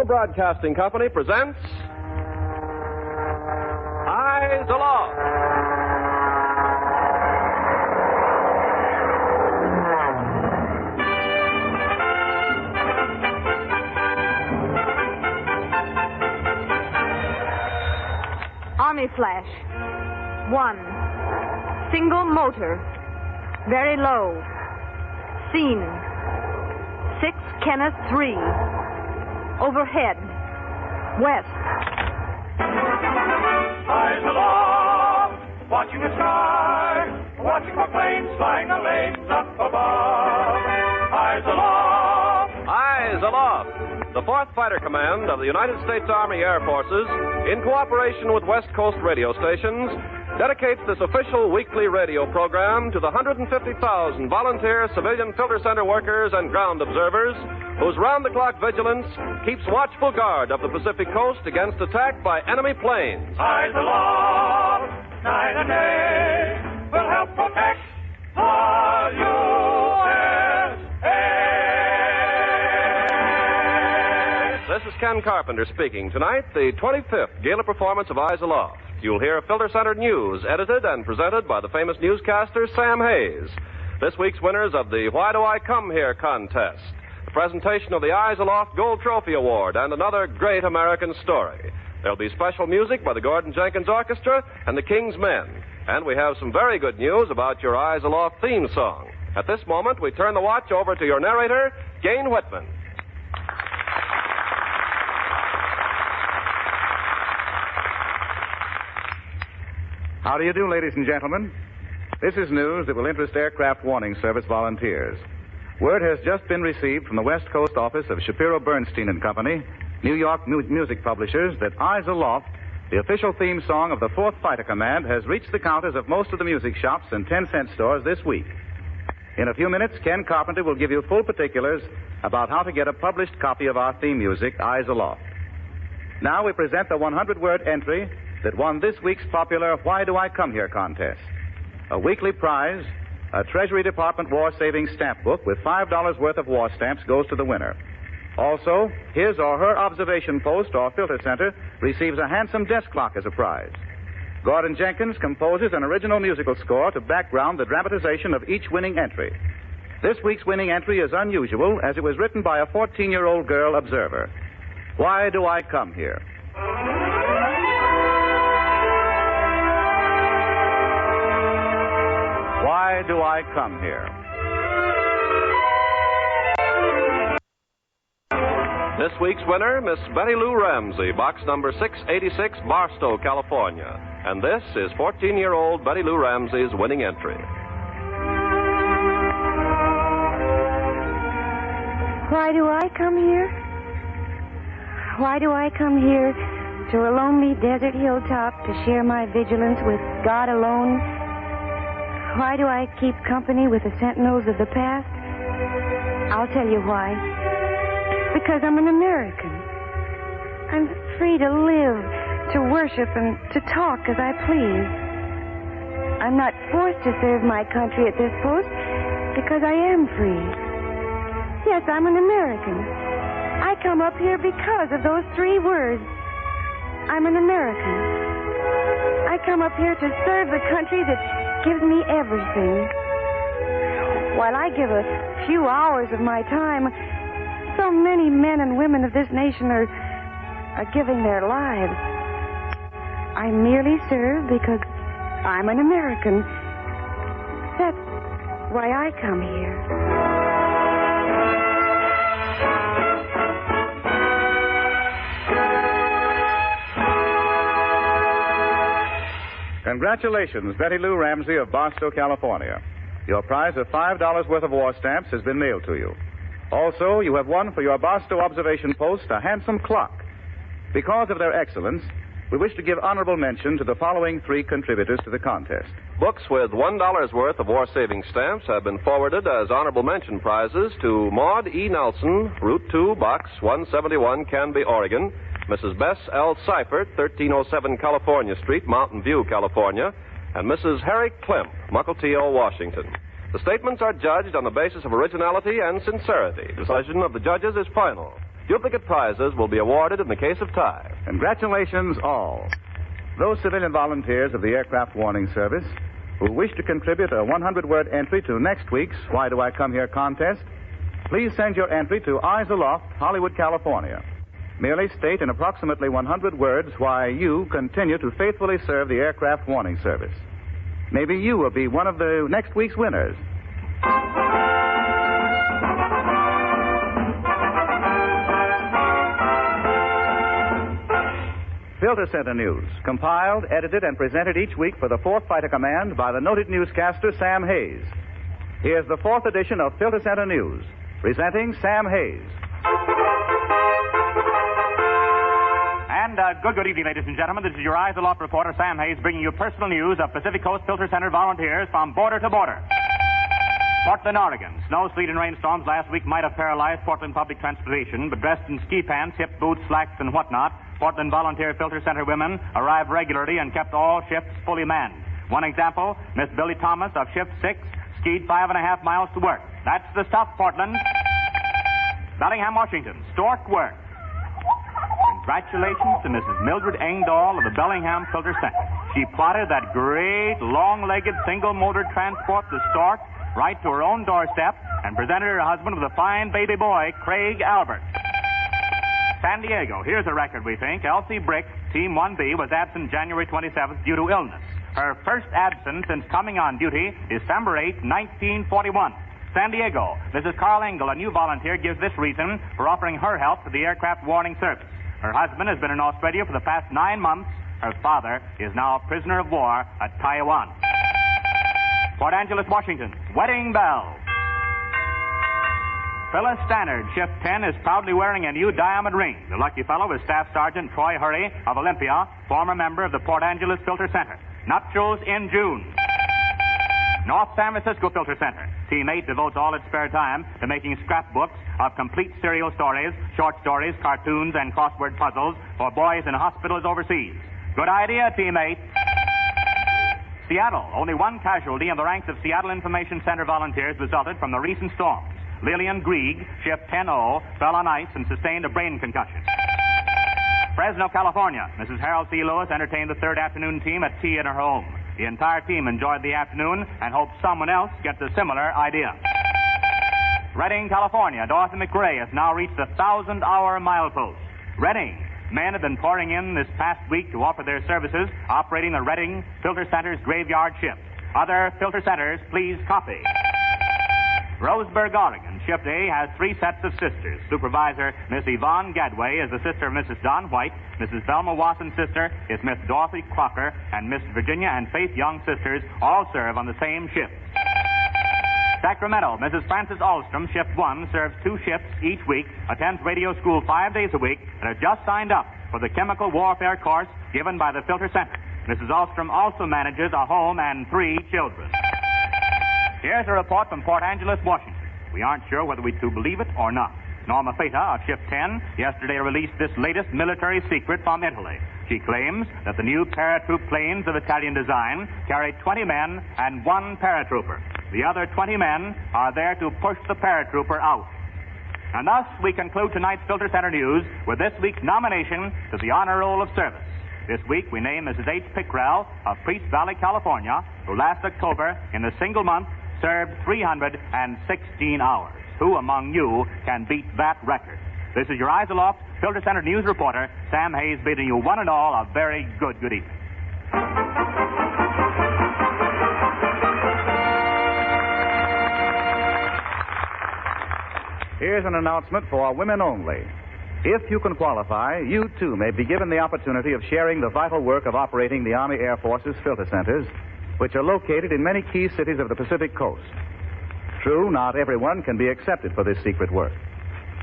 National Broadcasting Company presents Eyes Aloft. Army flash. 1. Single motor. Very low. Scene. 6 Kenneth 3. Overhead. West. Eyes aloft, watching the sky, watching for planes flying the lanes up above. Eyes aloft. Eyes Aloft. The 4th Fighter Command of the United States Army Air Forces, in cooperation with West Coast radio stations, dedicates this official weekly radio program to the 150,000 volunteer civilian filter center workers and ground observers whose round-the-clock vigilance keeps watchful guard of the Pacific coast against attack by enemy planes. Eyes aloft, night and day, will help protect the USA. This is Ken Carpenter speaking. Tonight, the 25th gala performance of Eyes Aloft. You'll hear Filter Center News, edited and presented by the famous newscaster Sam Hayes. This week's winners of the Why Do I Come Here contest, the presentation of the Eyes Aloft Gold Trophy Award, and another great American story. There'll be special music by the Gordon Jenkins Orchestra and the Kingsmen. And we have some very good news about your Eyes Aloft theme song. At this moment, we turn the watch over to your narrator, Jane Whitman. How do you do, ladies and gentlemen? This is news that will interest Aircraft Warning Service volunteers. Word has just been received from the West Coast office of Shapiro Bernstein and Company, New York music publishers, that Eyes Aloft, the official theme song of the 4th Fighter Command, has reached the counters of most of the music shops and 10-cent stores this week. In a few minutes, Ken Carpenter will give you full particulars about how to get a published copy of our theme music, Eyes Aloft. Now we present the 100-word entry that won this week's popular Why Do I Come Here contest. A weekly prize, a Treasury Department War Savings Stamp Book with $5 worth of war stamps goes to the winner. Also, his or her observation post or filter center receives a handsome desk clock as a prize. Gordon Jenkins composes an original musical score to background the dramatization of each winning entry. This week's winning entry is unusual as it was written by a 14-year-old girl observer. Why do I come here? Why do I come here? This week's winner, Miss Betty Lou Ramsey, box number 686, Barstow, California. And this is 14-year-old Betty Lou Ramsey's winning entry. Why do I come here? Why do I come here to a lonely desert hilltop to share my vigilance with God alone? Why do I keep company with the sentinels of the past? I'll tell you why. Because I'm an American. I'm free to live, to worship, and to talk as I please. I'm not forced to serve my country at this post because I am free. Yes, I'm an American. I come up here because of those 3 words. I'm an American. I come up here to serve the country that gives me everything. While I give a few hours of my time, so many men and women of this nation are giving their lives. I merely serve because I'm an American. That's why I come here. Congratulations, Betty Lou Ramsey of Barstow, California. Your prize of $5 worth of war stamps has been mailed to you. Also, you have won for your Barstow observation post a handsome clock. Because of their excellence, we wish to give honorable mention to the following 3 contributors to the contest. Books with $1 worth of war saving stamps have been forwarded as honorable mention prizes to Maud E. Nelson, Route 2, Box 171, Canby, Oregon, Mrs. Bess L. Seifert, 1307 California Street, Mountain View, California, and Mrs. Harry Klemp, Mukilteo, Washington. The statements are judged on the basis of originality and sincerity. Decision of the judges is final. Duplicate prizes will be awarded in the case of tie. Congratulations, all. Those civilian volunteers of the Aircraft Warning Service who wish to contribute a 100-word entry to next week's Why Do I Come Here contest, please send your entry to Eyes Aloft, Hollywood, California. Merely state in approximately 100 words why you continue to faithfully serve the Aircraft Warning Service. Maybe you will be one of the next week's winners. Filter Center News, compiled, edited, and presented each week for the 4th Fighter Command by the noted newscaster Sam Hayes. Here's the 4th edition of Filter Center News, presenting Sam Hayes. And good evening, ladies and gentlemen. This is your Eyes Aloft reporter, Sam Hayes, bringing you personal news of Pacific Coast Filter Center volunteers from border to border. Portland, Oregon. Snow, sleet, and rainstorms last week might have paralyzed Portland public transportation, but dressed in ski pants, hip boots, slacks, and whatnot, Portland volunteer Filter Center women arrived regularly and kept all shifts fully manned. One example, Miss Billy Thomas of Shift 6 skied 5.5 miles to work. That's the stuff, Portland. Bellingham, Washington. Stork work. Congratulations to Mrs. Mildred Engdahl of the Bellingham Filter Center. She plotted that great, long-legged, single-motor transport, the Stork, right to her own doorstep and presented her husband with a fine baby boy, Craig Albert. San Diego. Here's a record, we think. Elsie Brick, Team 1B, was absent January 27th due to illness. Her first absence since coming on duty, December 8, 1941. San Diego. Mrs. Carl Engel, a new volunteer, gives this reason for offering her help to the Aircraft Warning Service. Her husband has been in Australia for the past 9 months. Her father is now a prisoner of war at Taiwan. Port Angeles, Washington. Wedding bells. Phyllis Stannard, Shift 10, is proudly wearing a new diamond ring. The lucky fellow is Staff Sergeant Troy Hurry of Olympia, former member of the Port Angeles Filter Center. Nuptials in June. North San Francisco Filter Center. Team 8 devotes all its spare time to making scrapbooks of complete serial stories, short stories, cartoons, and crossword puzzles for boys in hospitals overseas. Good idea, Team 8. Seattle. Only one casualty in the ranks of Seattle Information Center volunteers resulted from the recent storms. Lillian Grieg, Shift 10-0, fell on ice and sustained a brain concussion. Fresno, California. Mrs. Harold C. Lewis entertained the third afternoon team at tea in her home. The entire team enjoyed the afternoon and hoped someone else gets a similar idea. Redding, California. Dorothy McRae has now reached the 1,000-hour milepost. Redding. Men have been pouring in this past week to offer their services, operating the Redding Filter Center's graveyard shift. Other filter centers, please copy. Roseburg, Oregon. Shift A has 3 sets of sisters. Supervisor Miss Yvonne Gadway is the sister of Mrs. Don White. Mrs. Velma Wasson's sister is Miss Dorothy Crocker, and Miss Virginia and Faith Young sisters all serve on the same shift. Sacramento. Mrs. Frances Alstrom, Shift 1, serves 2 shifts each week, attends radio school 5 days a week, and has just signed up for the chemical warfare course given by the Filter Center. Mrs. Alstrom also manages a home and 3 children. Here's a report from Port Angeles, Washington. We aren't sure whether we to believe it or not. Norma Feta of Shift 10 yesterday released this latest military secret from Italy. She claims that the new paratroop planes of Italian design carry 20 men and 1 paratrooper. The other 20 men are there to push the paratrooper out. And thus, we conclude tonight's Filter Center News with this week's nomination to the Honor Roll of Service. This week, we name Mrs. H. Pickrell of Priest Valley, California, who last October, in a single month, served 316 hours. Who among you can beat that record? This is your Eyes Aloft, Filter Center News reporter, Sam Hayes, bidding you one and all a very good evening. Here's an announcement for women only. If you can qualify, you too may be given the opportunity of sharing the vital work of operating the Army Air Force's filter centers, which are located in many key cities of the Pacific Coast. True, not everyone can be accepted for this secret work.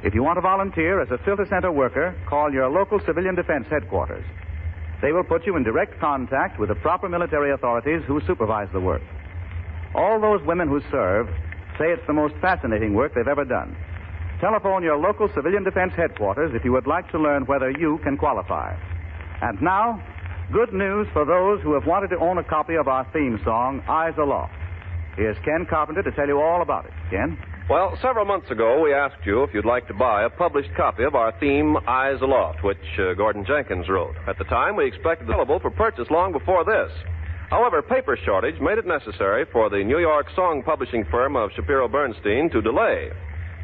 If you want to volunteer as a filter center worker, call your local civilian defense headquarters. They will put you in direct contact with the proper military authorities who supervise the work. All those women who serve say it's the most fascinating work they've ever done. Telephone your local civilian defense headquarters if you would like to learn whether you can qualify. And now, good news for those who have wanted to own a copy of our theme song, Eyes Aloft. Here's Ken Carpenter to tell you all about it. Ken? Well, several months ago, we asked you if you'd like to buy a published copy of our theme, Eyes Aloft, which Gordon Jenkins wrote. At the time, we expected it available for purchase long before this. However, paper shortage made it necessary for the New York song publishing firm of Shapiro Bernstein to delay.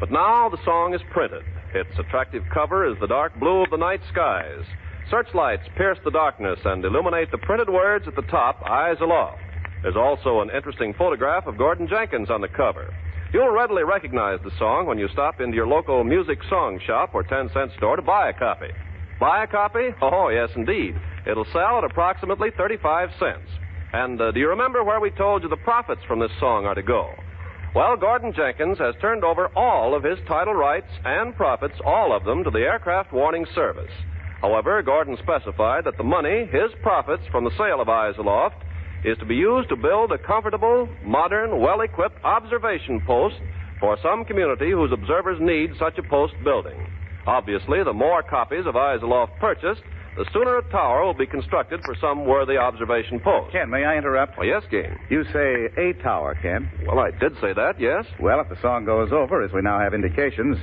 But now the song is printed. Its attractive cover is the dark blue of the night skies. Searchlights pierce the darkness and illuminate the printed words at the top, Eyes Aloft. There's also an interesting photograph of Gordon Jenkins on the cover. You'll readily recognize the song when you stop into your local music song shop or 10-cent store to buy a copy. Buy a copy? Oh, yes, indeed. It'll sell at approximately 35 cents. And do you remember where we told you the profits from this song are to go? Well, Gordon Jenkins has turned over all of his title rights and profits, all of them, to the Aircraft Warning Service. However, Gordon specified that the money, his profits from the sale of Eyes Aloft, is to be used to build a comfortable, modern, well-equipped observation post for some community whose observers need such a post building. Obviously, the more copies of Eyes Aloft purchased, the sooner a tower will be constructed for some worthy observation post. Ken, may I interrupt? Oh, yes, Gain. You say a tower, Ken. Well, I did say that, yes. Well, if the song goes over, as we now have indications,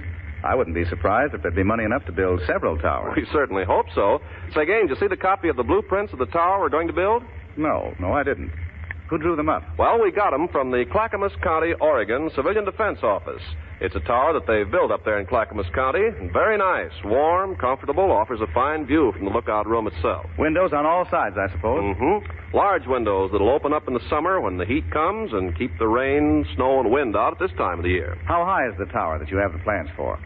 I wouldn't be surprised if there'd be money enough to build several towers. We certainly hope so. Say, Gain, did you see the copy of the blueprints of the tower we're going to build? No, I didn't. Who drew them up? Well, we got them from the Clackamas County, Oregon Civilian Defense Office. It's a tower that they've built up there in Clackamas County. Very nice, warm, comfortable, offers a fine view from the lookout room itself. Windows on all sides, I suppose? Mm-hmm. Large windows that'll open up in the summer when the heat comes and keep the rain, snow, and wind out at this time of the year. How high is the tower that you have the plans for?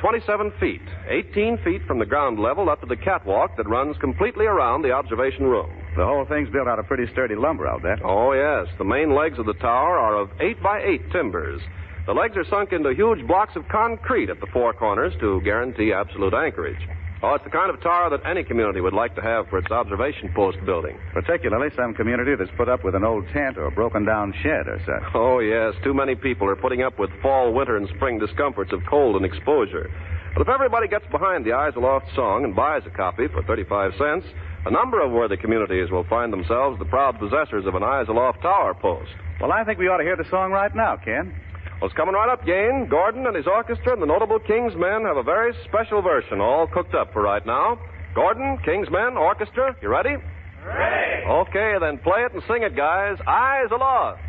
27 feet. 18 feet from the ground level up to the catwalk that runs completely around the observation room. The whole thing's built out of pretty sturdy lumber, I'll bet. Oh, yes. The main legs of the tower are of 8x8 timbers. The legs are sunk into huge blocks of concrete at the four corners to guarantee absolute anchorage. Oh, it's the kind of tower that any community would like to have for its observation post building. Particularly some community that's put up with an old tent or a broken-down shed or such. Oh, yes. Too many people are putting up with fall, winter, and spring discomforts of cold and exposure. But if everybody gets behind the Eyes Aloft song and buys a copy for 35 cents, a number of worthy communities will find themselves the proud possessors of an Eyes Aloft tower post. Well, I think we ought to hear the song right now, Ken. Well, it's coming right up, Gain. Gordon and his orchestra and the notable Kingsmen have a very special version all cooked up for right now. Gordon, Kingsmen, orchestra, you ready? Ready. Okay, then play it and sing it, guys. Eyes Aloft.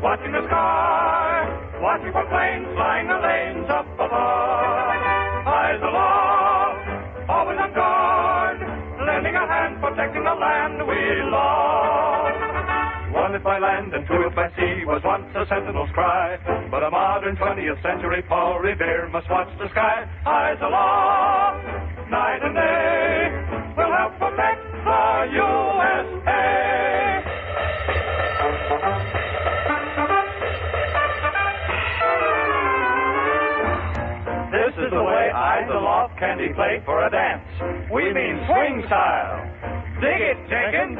Watching the sky, watching for planes flying the lanes up above. Eyes aloft, always on guard, lending a hand, protecting the land we love. One if by land and two if by sea was once a sentinel's cry, but a modern 20th century Paul Revere must watch the sky. Eyes aloft, night and day, will help protect the USA. This is the way Eyes Aloft can be played for a dance. We mean swing style. Dig it, Jenkins.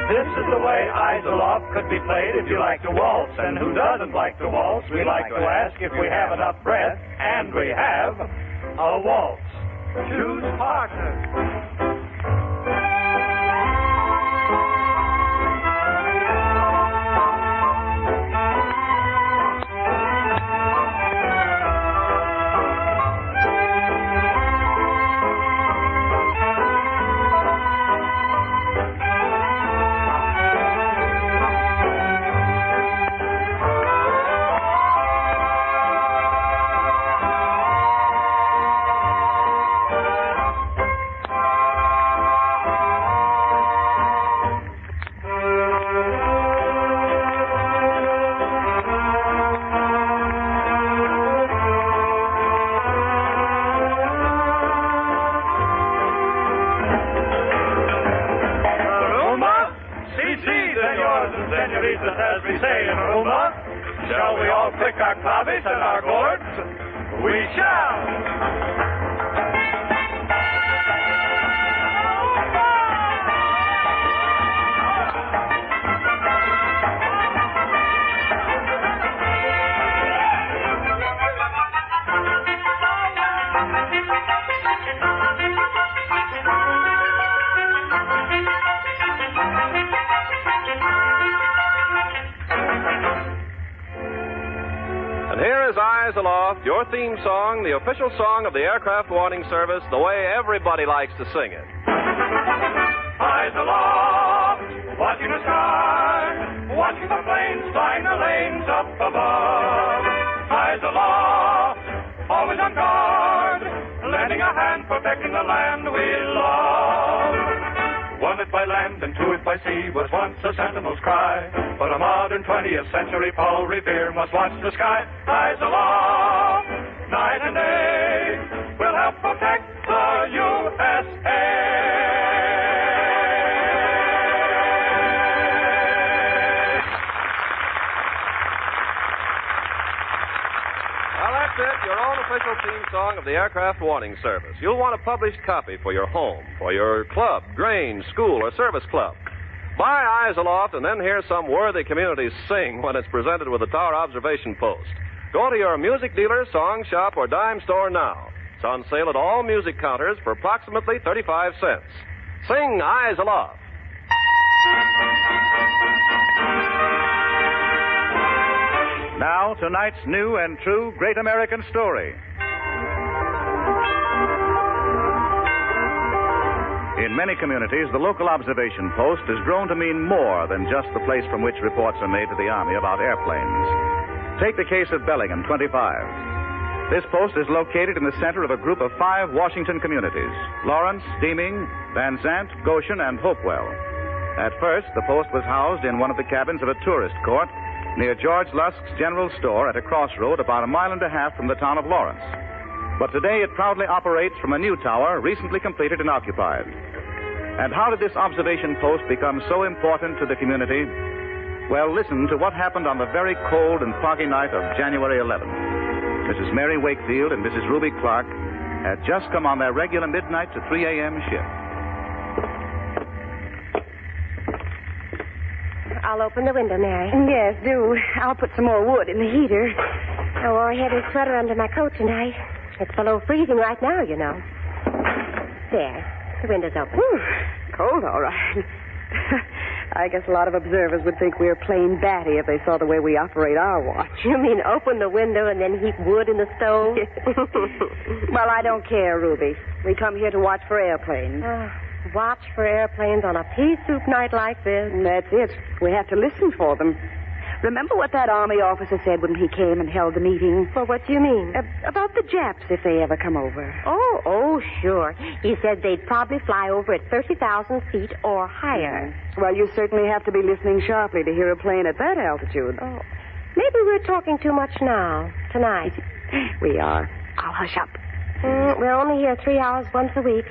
This is the way Eyes Aloft could be played if you like to waltz. And who doesn't like to waltz? We like to ask if we have enough breath, and we have a waltz. Choose partner. I'll pick our clavis and our gourds. We shall. And here is Eyes Aloft, your theme song, the official song of the Aircraft Warning Service, the way everybody likes to sing it. Eyes aloft, watching the sky, watching the planes flying the lanes up above. Eyes aloft, always on guard, lending a hand, protecting the land we love. One is by land and two is by sea was once a sentinel's cry. But a modern 20th century Paul Revere must watch the sky. Eyes aloft, night and day, will help protect the USA. Well, that's it, your own official theme song of the Aircraft Warning Service. You'll want a published copy for your home, for your club, grange, school, or service club. Buy Eyes Aloft and then hear some worthy communities sing when it's presented with the Tower Observation Post. Go to your music dealer, song shop, or dime store now. It's on sale at all music counters for approximately 35 cents. Sing Eyes Aloft. Now, tonight's new and true Great American Story. In many communities, the local observation post has grown to mean more than just the place from which reports are made to the Army about airplanes. Take the case of Bellingham 25. This post is located in the center of a group of 5 Washington communities: Lawrence, Deeming, Van Zant, Goshen, and Hopewell. At first, the post was housed in one of the cabins of a tourist court near George Lusk's General Store at a crossroad about a mile and a half from the town of Lawrence. But today it proudly operates from a new tower recently completed and occupied. And how did this observation post become so important to the community? Well, listen to what happened on the very cold and foggy night of January 11th. Mrs. Mary Wakefield and Mrs. Ruby Clark had just come on their regular midnight to 3 a.m. shift. I'll open the window, Mary. Yes, do. I'll put some more wood in the heater. I wore a heavy sweater under my coat tonight. It's below freezing right now, you know. There. The window's open. Whew. Cold, all right. I guess a lot of observers would think we're plain batty if they saw the way we operate our watch. You mean open the window and then heap wood in the stove? Well, I don't care, Ruby. We come here to watch for airplanes. Watch for airplanes on a pea soup night like this? That's it. We have to listen for them. Remember what that Army officer said when he came and held the meeting? Well, what do you mean? About the Japs, if they ever come over. Oh, sure. He said they'd probably fly over at 30,000 feet or higher. Well, you certainly have to be listening sharply to hear a plane at that altitude. Oh, maybe we're talking too much now, tonight. We are. I'll hush up. We're only here 3 hours once a week.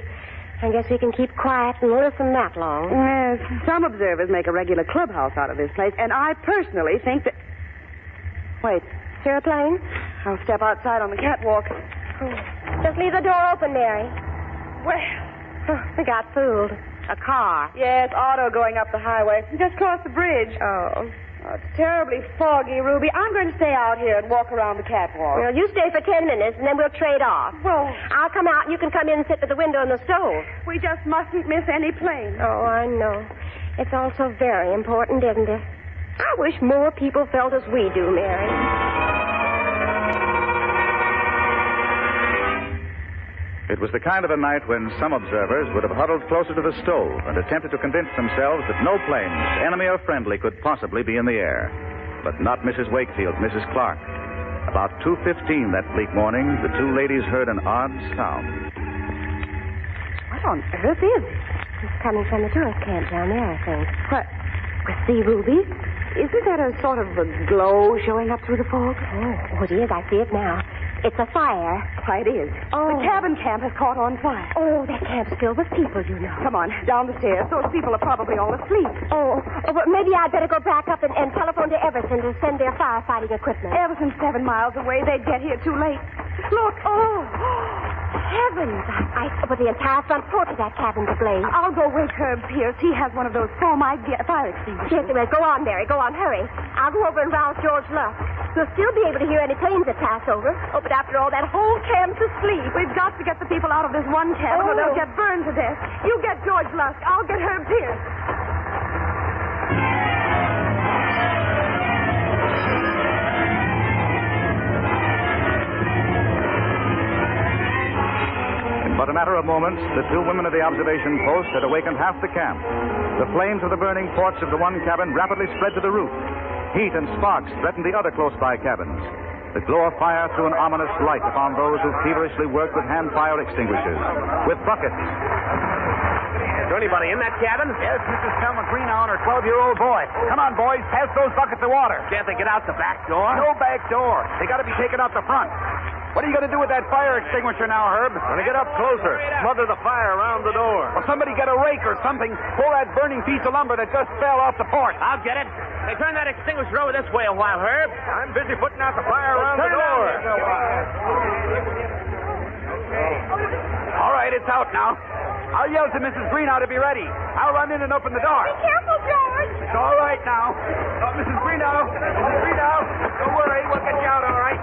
I guess we can keep quiet and listen that long. Yes, some observers make a regular clubhouse out of this place, and I personally think that... Wait. Is there a plane? I'll step outside on the catwalk. Just leave the door open, Mary. Well, we got fooled. A car. Yes, auto going up the highway. Just crossed the bridge. Oh, it's terribly foggy, Ruby. I'm going to stay out here and walk around the catwalk. Well, you stay for 10 minutes, and then we'll trade off. Well, I'll come out, and you can come in and sit at the window in the stove. We just mustn't miss any plane. Oh, I know. It's all so very important, isn't it? I wish more people felt as we do, Mary. It was the kind of a night when some observers would have huddled closer to the stove and attempted to convince themselves that no planes, enemy or friendly, could possibly be in the air. But not Mrs. Wakefield, Mrs. Clark. About 2:15 that bleak morning, the two ladies heard an odd sound. What on earth is it? It's coming from the tourist camp down there, I think. What? See, Ruby? Isn't that a sort of a glow showing up through the fog? Oh, it is. I see it now. It's a fire. Why, it is. Oh. The cabin camp has caught on fire. Oh, that camp's filled with people, you know. Come on, down the stairs. Those people are probably all asleep. Oh, well, maybe I'd better go back up and telephone to Everson to send their firefighting equipment. Everson's 7 miles away. They'd get here too late. Look, Heavens, I put the entire front porch of that cabin ablaze. I'll go wake Herb Pierce. He has one of those foam-eyed fire extinguishers. Yes, well, go on, Mary. Go on, hurry. I'll go over and rouse George Lusk. We'll still be able to hear any planes that pass over. Oh, but after all, that whole camp's asleep. We've got to get the people out of this one cabin or they'll get burned to death. You get George Lusk. I'll get Herb Pierce. But a matter of moments, the two women of the observation post had awakened half the camp. The flames of the burning porch of the one cabin rapidly spread to the roof. Heat and sparks threatened the other close-by cabins. The glow of fire threw an ominous light upon those who feverishly worked with hand fire extinguishers, with buckets. Is there anybody in that cabin? Yes, Mrs. Selma Greenow and her 12-year-old boy. Come on, boys. Pass those buckets of water. Can't they get out the back door? No back door. They got to be taken out the front. What are you going to do with that fire extinguisher now, Herb? Gonna get up closer. Smother the fire around the door. Well, somebody get a rake or something. Pull that burning piece of lumber that just fell off the porch. I'll get it. Hey, turn that extinguisher over this way a while, Herb. I'm busy putting out the fire around the door. All right, it's out now. I'll yell to Mrs. Greenow to be ready. I'll run in and open the door. Be careful, George. It's all right now. Mrs. Greenow. Don't worry. We'll get you out all right.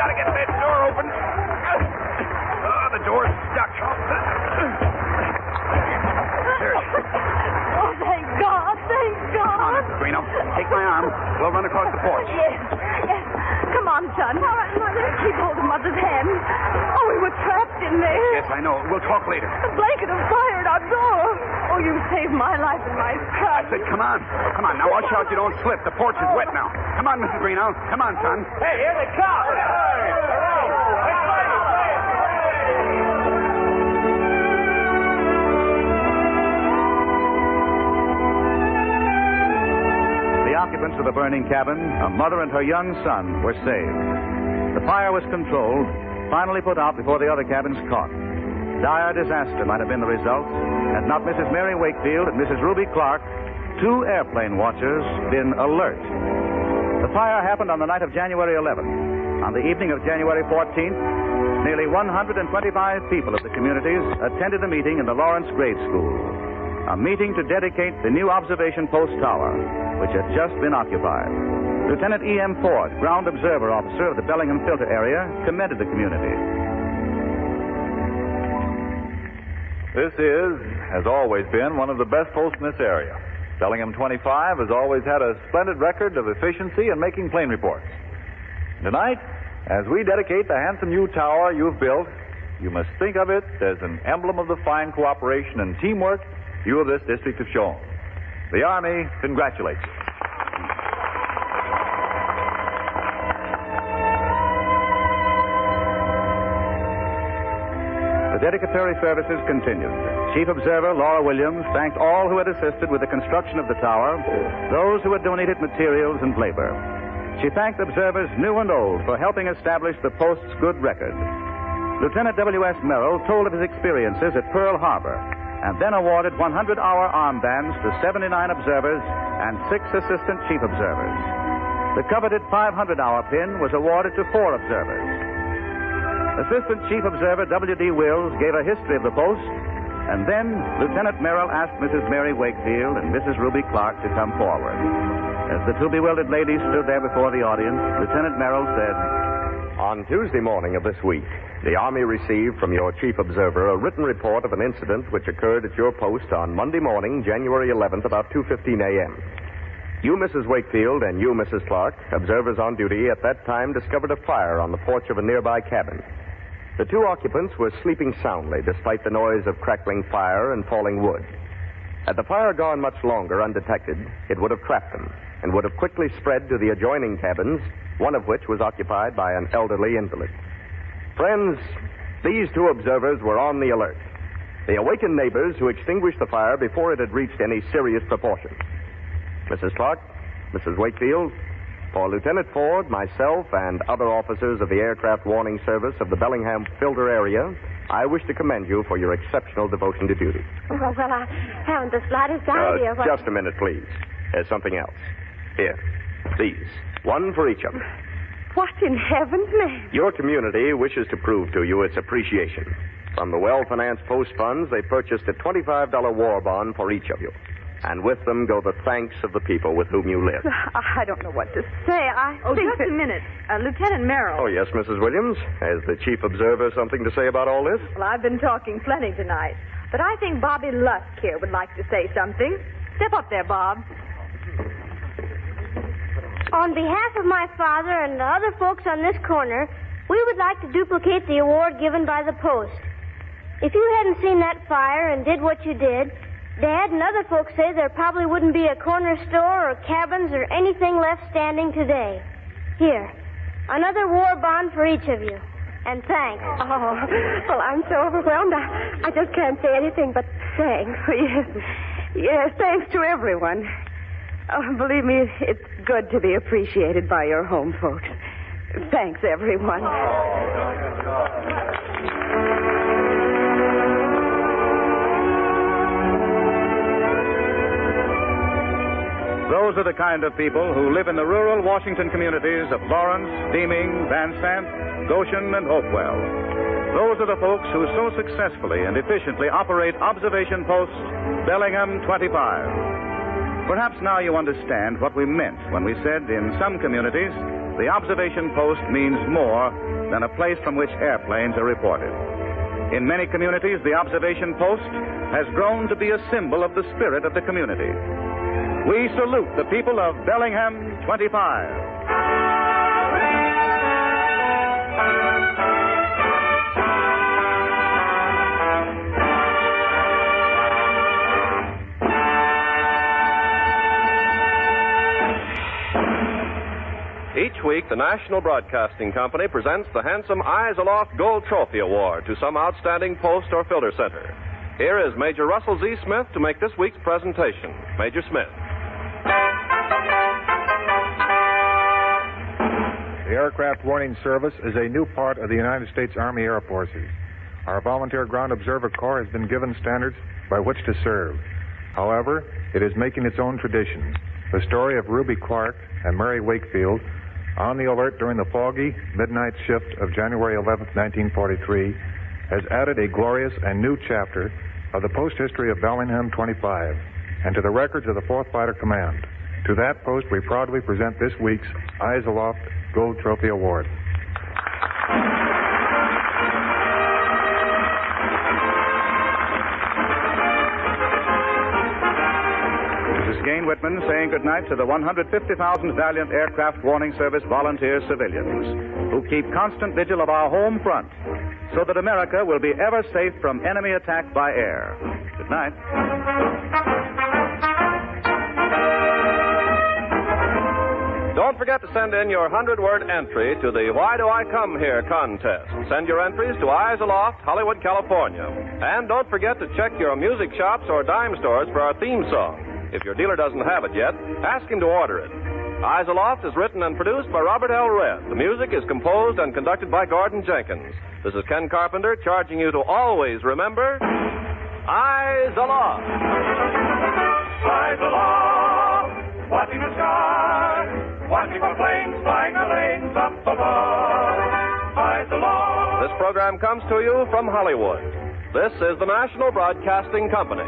Gotta get that door open. Oh, the door's stuck. There. Oh, thank God. Thank Come on, God. Mrs. Greenow. Take my arm. We'll run across the porch. Yes. Come on, son. All right, Mother. Keep hold of Mother's hand. Oh, we were trapped in there. Yes, I know. We'll talk later. A blanket of fire at our door. Oh, you saved my life and my I son. said, come on. Come on. Now, watch out you don't slip. The porch is wet now. Come on, Mrs. Greenow. Come on, son. Hey, here they come. The occupants of the burning cabin, a mother and her young son, were saved. The fire was controlled, finally put out before the other cabins caught. Dire disaster might have been the result had not Mrs. Mary Wakefield and Mrs. Ruby Clark, two airplane watchers, been alert. The fire happened on the night of January 11th. On the evening of January 14th, nearly 125 people of the communities attended a meeting in the Lawrence Grade School. A meeting to dedicate the new observation post tower, which had just been occupied. Lieutenant E.M. Ford, ground observer officer of the Bellingham Filter area, commended the community. This is, has always been, one of the best posts in this area. Bellingham 25 has always had a splendid record of efficiency in making plane reports. Tonight, as we dedicate the handsome new tower you've built, you must think of it as an emblem of the fine cooperation and teamwork you of this district have shown. The Army congratulates you. The dedicatory services continued. Chief Observer Laura Williams thanked all who had assisted with the construction of the tower, those who had donated materials and labor. She thanked observers new and old for helping establish the post's good record. Lieutenant W.S. Merrill told of his experiences at Pearl Harbor and then awarded 100-hour armbands to 79 observers and 6 assistant chief observers. The coveted 500-hour pin was awarded to 4 observers. Assistant Chief Observer W.D. Wills gave a history of the post, and then Lieutenant Merrill asked Mrs. Mary Wakefield and Mrs. Ruby Clark to come forward. As the two bewildered ladies stood there before the audience, Lieutenant Merrill said, On Tuesday morning of this week, the Army received from your chief observer a written report of an incident which occurred at your post on Monday morning, January 11th, about 2:15 a.m. You, Mrs. Wakefield, and you, Mrs. Clark, observers on duty at that time, discovered a fire on the porch of a nearby cabin. The two occupants were sleeping soundly despite the noise of crackling fire and falling wood. Had the fire gone much longer undetected, it would have trapped them and would have quickly spread to the adjoining cabins, one of which was occupied by an elderly invalid. Friends, these two observers were on the alert. They awakened neighbors who extinguished the fire before it had reached any serious proportions. Mrs. Clark, Mrs. Wakefield, For Lieutenant Ford, myself, and other officers of the Aircraft Warning Service of the Bellingham filter area, I wish to commend you for your exceptional devotion to duty. Well, I haven't the slightest idea what... Just a minute, please. There's something else. Here. These. One for each of you. What in heaven's name? Your community wishes to prove to you its appreciation. From the well-financed post funds, they purchased a $25 war bond for each of you. And with them go the thanks of the people with whom you live. I don't know what to say. Just a minute. Lieutenant Merrill. Oh, yes, Mrs. Williams. Has the chief observer something to say about all this? Well, I've been talking plenty tonight. But I think Bobby Lusk here would like to say something. Step up there, Bob. On behalf of my father and the other folks on this corner, we would like to duplicate the award given by the Post. If you hadn't seen that fire and did what you did, Dad and other folks say there probably wouldn't be a corner store or cabins or anything left standing today. Here, another war bond for each of you. And thanks. Oh, well, I'm so overwhelmed. I just can't say anything but thanks. Yes, thanks to everyone. Oh, believe me, it's good to be appreciated by your home folks. Thanks, everyone. Those are the kind of people who live in the rural Washington communities of Lawrence, Deeming, Van Sant, Goshen, and Hopewell. Those are the folks who so successfully and efficiently operate Observation Post Bellingham 25. Perhaps now you understand what we meant when we said in some communities the Observation Post means more than a place from which airplanes are reported. In many communities, the Observation Post has grown to be a symbol of the spirit of the community. We salute the people of Bellingham 25. Each week, the National Broadcasting Company presents the handsome Eyes Aloft Gold Trophy Award to some outstanding post or filter center. Here is Major Russell Z. Smith to make this week's presentation. Major Smith. The Aircraft Warning Service is a new part of the United States Army Air Forces. Our Volunteer Ground Observer Corps has been given standards by which to serve. However, it is making its own traditions. The story of Ruby Clark and Mary Wakefield on the alert during the foggy midnight shift of January 11, 1943, has added a glorious and new chapter of the post history of Bellingham 25 and to the records of the 4th Fighter Command. To that post, we proudly present this week's Eyes Aloft Gold Trophy Award. This is Gain Whitman saying goodnight to the 150,000 valiant Aircraft Warning Service volunteer civilians who keep constant vigil of our home front so that America will be ever safe from enemy attack by air. Good night. Don't forget to send in your 100-word entry to the Why Do I Come Here contest. Send your entries to Eyes Aloft, Hollywood, California. And don't forget to check your music shops or dime stores for our theme song. If your dealer doesn't have it yet, ask him to order it. Eyes Aloft is written and produced by Robert L. Redd. The music is composed and conducted by Gordon Jenkins. This is Ken Carpenter charging you to always remember, Eyes Aloft. Eyes aloft, watching the sky, watching for planes flying the lanes up above. Eyes aloft. This program comes to you from Hollywood. This is the National Broadcasting Company.